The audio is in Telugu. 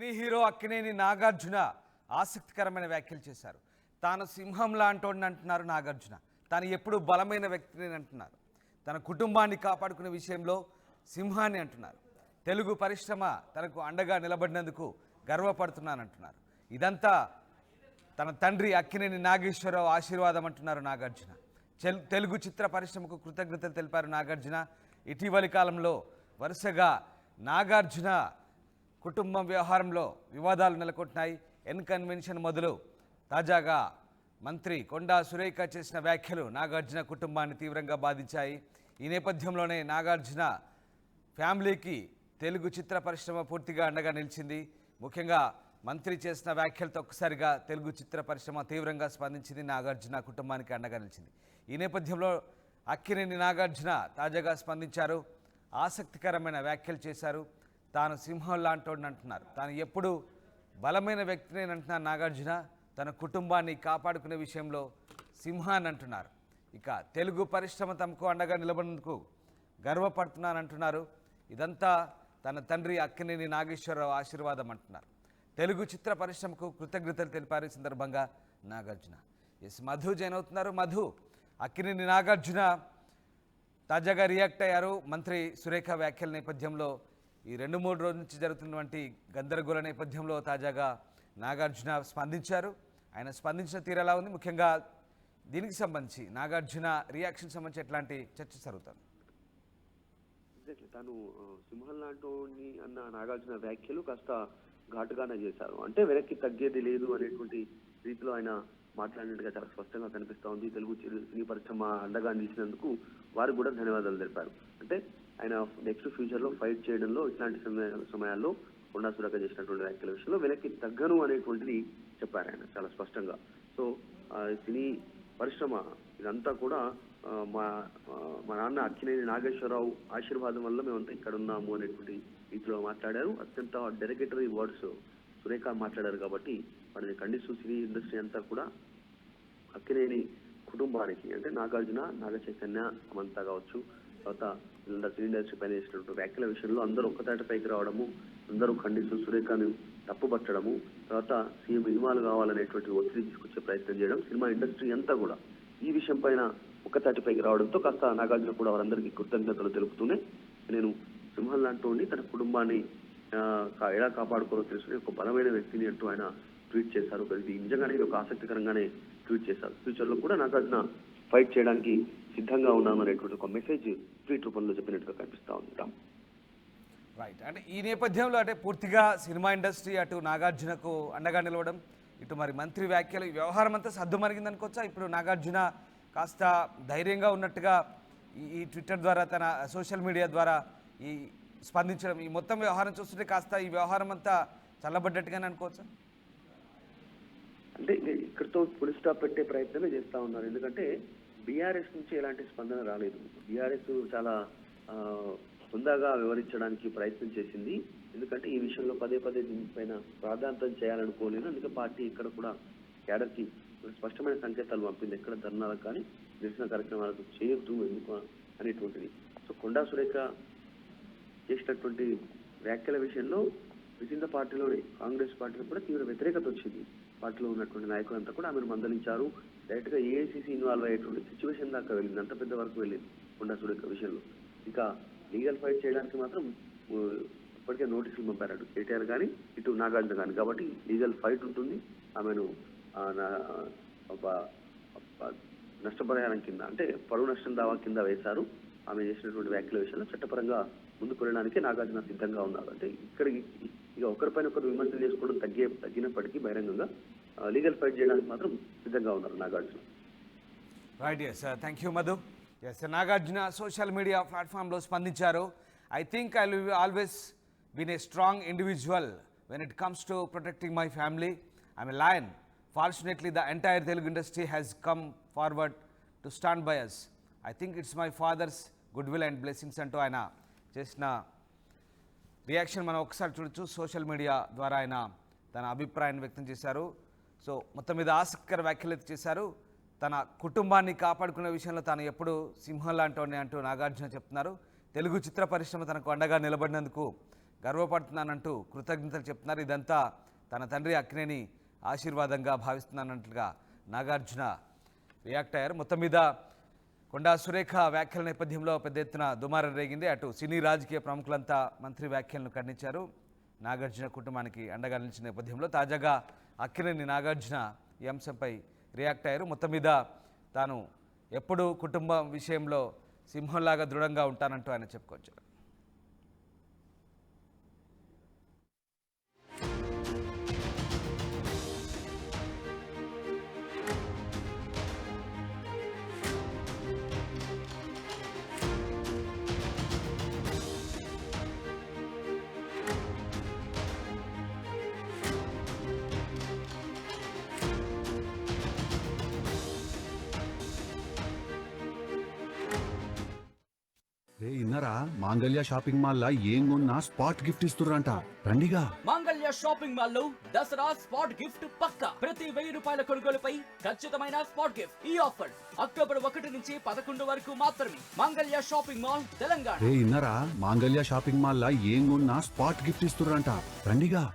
సినీ హీరో అక్కినేని నాగార్జున ఆసక్తికరమైన వ్యాఖ్యలు చేశారు. తాను సింహం లాంటోడిని అంటున్నారు నాగార్జున. తాను ఎప్పుడు బలమైన వ్యక్తిని అంటున్నారు. తన కుటుంబాన్ని కాపాడుకునే విషయంలో సింహాన్ని అంటున్నారు. తెలుగు పరిశ్రమ తనకు అండగా నిలబడినందుకు గర్వపడుతున్నానంటున్నారు. ఇదంతా తన తండ్రి అక్కినేని నాగేశ్వరరావు ఆశీర్వాదం అంటున్నారు నాగార్జున. తెలుగు చిత్ర పరిశ్రమకు కృతజ్ఞతలు తెలిపారు నాగార్జున. ఇటీవలి కాలంలో వరుసగా నాగార్జున కుటుంబం వ్యవహారంలో వివాదాలు నెలకొంటున్నాయి. కన్వెన్షన్ మొదలు తాజాగా మంత్రి కొండా సురేఖ చేసిన వ్యాఖ్యలు నాగార్జున కుటుంబాన్ని తీవ్రంగా బాధించాయి. ఈ నేపథ్యంలోనే నాగార్జున ఫ్యామిలీకి తెలుగు చిత్ర పరిశ్రమ పూర్తిగా అండగా నిలిచింది. ముఖ్యంగా మంత్రి చేసిన వ్యాఖ్యలతో ఒక్కసారిగా తెలుగు చిత్ర పరిశ్రమ తీవ్రంగా స్పందించింది. నాగార్జున కుటుంబానికి అండగా నిలిచింది. ఈ నేపథ్యంలో అక్కినేని నాగార్జున తాజాగా స్పందించారు. ఆసక్తికరమైన వ్యాఖ్యలు చేశారు. తాను సింహం లాంటోడిని అంటున్నారు. తాను ఎప్పుడు బలమైన వ్యక్తిని అంటున్నారు నాగార్జున. తన కుటుంబాన్ని కాపాడుకునే విషయంలో సింహాన్ని అంటున్నారు. ఇక తెలుగు పరిశ్రమ తమకు అండగా నిలబడినందుకు గర్వపడుతున్నానంటున్నారు. ఇదంతా తన తండ్రి అక్కినేని నాగేశ్వరరావు ఆశీర్వాదం అంటున్నారు. తెలుగు చిత్ర పరిశ్రమకు కృతజ్ఞతలు తెలిపారు ఈ సందర్భంగా నాగార్జున. మధు జాయిన్ అవుతున్నారు. మధు, అక్కినేని నాగార్జున తాజాగా రియాక్ట్ అయ్యారు మంత్రి సురేఖ వ్యాఖ్యల నేపథ్యంలో. ఈ 2-3 రోజుల నుంచి జరుగుతున్నటువంటి గందరగోళ నేపథ్యంలో తాజాగా నాగార్జున స్పందించారు. ఆయన స్పందించిన తీరు ఎలా ఉంది? ముఖ్యంగా దీనికి సంబంధించి నాగార్జున రియాక్షన్ సంబంధించి ఎట్లాంటి చర్చ జరుగుతుంది? తాను సింహం లాంటి అన్న నాగార్జున వ్యాఖ్యలు కాస్త ఘాటుగానే చేశారు. అంటే వెనక్కి తగ్గేది లేదు అనేటువంటి రీతిలో ఆయన మాట్లాడినట్టుగా చాలా స్పష్టంగా కనిపిస్తూ ఉంది. తెలుగు సినీ పరిశ్రమ అండగా నిలిచినందుకు వారికి కూడా ధన్యవాదాలు తెలిపారు. అంటే ఆయన నెక్స్ట్ ఫ్యూచర్ లో ఫైట్ చేయడంలో ఇట్లాంటి సమయాల్లో కొండా సురేఖ చేసినటువంటి వ్యాఖ్యల విషయంలో వెనక్కి తగ్గను అనేటువంటిది చెప్పారు ఆయన చాలా స్పష్టంగా. సో సినీ పరిశ్రమ ఇదంతా కూడా మా నాన్న అక్కినేని నాగేశ్వరరావు ఆశీర్వాదం వల్ల మేమంతా ఇక్కడ ఉన్నాము అనేటువంటి రీతిలో మాట్లాడారు. అత్యంత డెరికేటరీ వర్డ్స్ సురేఖ మాట్లాడారు. కాబట్టి వారిని ఖండిస్తూ సినీ ఇండస్ట్రీ అంతా కూడా అక్కినేని కుటుంబానికి అంటే నాగార్జున, నాగచైతన్య, సమంత కావచ్చు, తర్వాత సినీ ఇండస్ట్రీ పైన చేసినటువంటి వ్యాఖ్యల విషయంలో అందరూ ఒక్కతాటిపైకి రావడము, అందరూ ఖండిస్తూ సురేఖను తప్పుపట్టడము, తర్వాత సీఎం ఇన్వాల్వ్ కావాలనేటువంటి ఒత్తిడి తీసుకొచ్చే ప్రయత్నం చేయడం, సినిమా ఇండస్ట్రీ అంతా కూడా ఈ విషయం పైన ఒక్కతాటిపైకి రావడంతో కాస్త నాగార్జున కూడా వారందరికీ కృతజ్ఞతలు తెలుపుతూనే నేను సింహం లాంటి తన కుటుంబాన్ని ఎలా కాపాడుకోవాలో తెలుసుకుని ఒక బలమైన వ్యక్తిని అంటూ ఆయన ట్వీట్ చేశారు. ఇది నిజంగానే ఒక ఆసక్తికరంగానే ట్వీట్ చేశారు. ఫ్యూచర్ లో కూడా నాగార్జున ఫైట్ చేయడానికి సిద్ధంగా ఉన్నాము అనేటువంటి ఒక మెసేజ్ ట్వీట్ రూపంలో చెప్పినట్టుగా కనిపిస్తా ఉంది. రైట్. అంటే ఈ నేపథ్యంలో అంటే పూర్తిగా సినిమా ఇండస్ట్రీ అటు నాగార్జునకు అండగా నిలవడం, ఇటు మరి మంత్రి వ్యాఖ్యలు, ఈ వ్యవహారం అంతా సద్దుమరిగింది అనుకోవచ్చా? ఇప్పుడు నాగార్జున కాస్త ధైర్యంగా ఉన్నట్టుగా ఈ ట్విట్టర్ ద్వారా, తన సోషల్ మీడియా ద్వారా ఈ స్పందించడం, ఈ మొత్తం వ్యవహారం చూస్తుంటే కాస్త ఈ వ్యవహారం అంతా చల్లబడ్డట్టుగానే అనుకోవచ్చా? అంటే ఇక్కడితో ఫుల్ స్టాప్ పెట్టే ప్రయత్నమే చేస్తా ఉన్నారు. ఎందుకంటే బీఆర్ఎస్ నుంచి ఎలాంటి స్పందన రాలేదు. బీఆర్ఎస్ చాలా హుందాగా వివరించడానికి ప్రయత్నం చేసింది. ఎందుకంటే ఈ విషయంలో పదే దీనిపైన ప్రాధాన్యత చేయాలనుకోలేదు. అందుకే పార్టీ ఇక్కడ కూడా క్యాడర్కి స్పష్టమైన సంకేతాలు పంపింది. ఎక్కడ ధర్నాలకు కానీ నిరసన కార్యక్రమాలకు చేయొద్దు ఎందుకు అనేటువంటిది. సో కొండా సురేఖ చేసినటువంటి వ్యాఖ్యల విషయంలో వివిధ పార్టీలోని కాంగ్రెస్ పార్టీలో కూడా తీవ్ర వ్యతిరేకత వచ్చింది. పార్టీలో ఉన్నటువంటి నాయకులంతా కూడా ఆమెను మందలించారు. డైరెక్ట్ గా ఏఐసీసీ ఇన్వాల్వ్ అయ్యేటువంటి సిచ్యువేషన్ దాకా వెళ్ళింది. అంత పెద్ద వరకు వెళ్ళింది కొండా సురేఖ విషయంలో. ఇంకా లీగల్ ఫైట్ చేయడానికి మాత్రం ఇప్పటికే నోటీసులు పంపారు కేటీఆర్ కానీ ఇటు నాగార్జున కానీ. కాబట్టి లీగల్ ఫైట్ ఉంటుంది. ఆమెను నష్టపరిహారం కింద అంటే పరువు నష్టం దావా కింద వేశారు. ఆమె చేసినటువంటి వ్యాఖ్యల విషయంలో చట్టపరంగా ముందుకు వెళ్ళడానికి నాగార్జున సిద్ధంగా ఉన్నారు. అంటే ఇక్కడికి ఇక ఒకరిపైన ఒకరు విమర్శలు చేసుకోవడం తగ్గినప్పటికీ బహిరంగంగా లీగల్ ఫైట్ చేయడానికి మాత్రం సిద్ధంగా ఉన్నారు Nagarjuna. Right. Yes, thank you Madhu. Yes, Nagarjuna social media ప్లాట్ఫామ్లో స్పందించారు. I think I will always been a strong individual when it comes to protecting my family. I'm a lion. Fortunately, the entire Telugu industry has come forward to stand by us. I think it's my father's goodwill and blessings అంటూ ఆయన చేసిన రియాక్షన్ మనం ఒకసారి చూడొచ్చు. సోషల్ మీడియా ద్వారా ఆయన తన అభిప్రాయాన్ని వ్యక్తం చేశారు. సో మొత్తం మీద ఆసక్తికర వ్యాఖ్యలు చేశారు. తన కుటుంబాన్ని కాపాడుకునే విషయంలో తాను ఎప్పుడు సింహం లాంటి అంటూ నాగార్జున చెప్తున్నారు. తెలుగు చిత్ర పరిశ్రమ తనకు అండగా నిలబడినందుకు గర్వపడుతున్నానంటూ కృతజ్ఞతలు చెప్తున్నారు. ఇదంతా తన తండ్రి అక్కినేని ఆశీర్వాదంగా భావిస్తున్నానంటగా నాగార్జున రియాక్ట్ అయ్యారు. మొత్తం మీద కొండా సురేఖ వ్యాఖ్యల నేపథ్యంలో పెద్ద ఎత్తున దుమారం రేగింది. అటు సినీ రాజకీయ ప్రముఖులంతా మంత్రి వ్యాఖ్యలను ఖండించారు. నాగార్జున కుటుంబానికి అండగా నిలిచిన నేపథ్యంలో తాజాగా అక్కినేని నాగార్జున ఈ అంశంపై రియాక్ట్ అయ్యారు. మొత్తం మీద తాను ఎప్పుడూ కుటుంబం విషయంలో సింహంలాగా దృఢంగా ఉంటానంటూ ఆయన చెప్పుకొచ్చారు. రే ఇన్నరా మాంగళ్య షాపింగ్ మాల్ లా ఏం కొన్నా స్పాట్ గిఫ్ట్ ఇస్తుర్రంట రండిగా. మాంగళ్య షాపింగ్ మాల్ లో దసరా స్పాట్ గిఫ్ట్ పక్కా. ప్రతి 1000 రూపాయల కొనుగోలుపై ఖచ్చితమైన స్పాట్ గిఫ్ట్. ఈ ఆఫర్ అక్టోబర్ 1 నుంచి 11 వరకు మాత్రమే. మాంగళ్య షాపింగ్ మాల్, తెలంగాణ. రే ఇన్నరా మాంగళ్య షాపింగ్ మాల్ లా ఏం కొన్నా స్పాట్ గిఫ్ట్ ఇస్తుర్రంట రండిగా.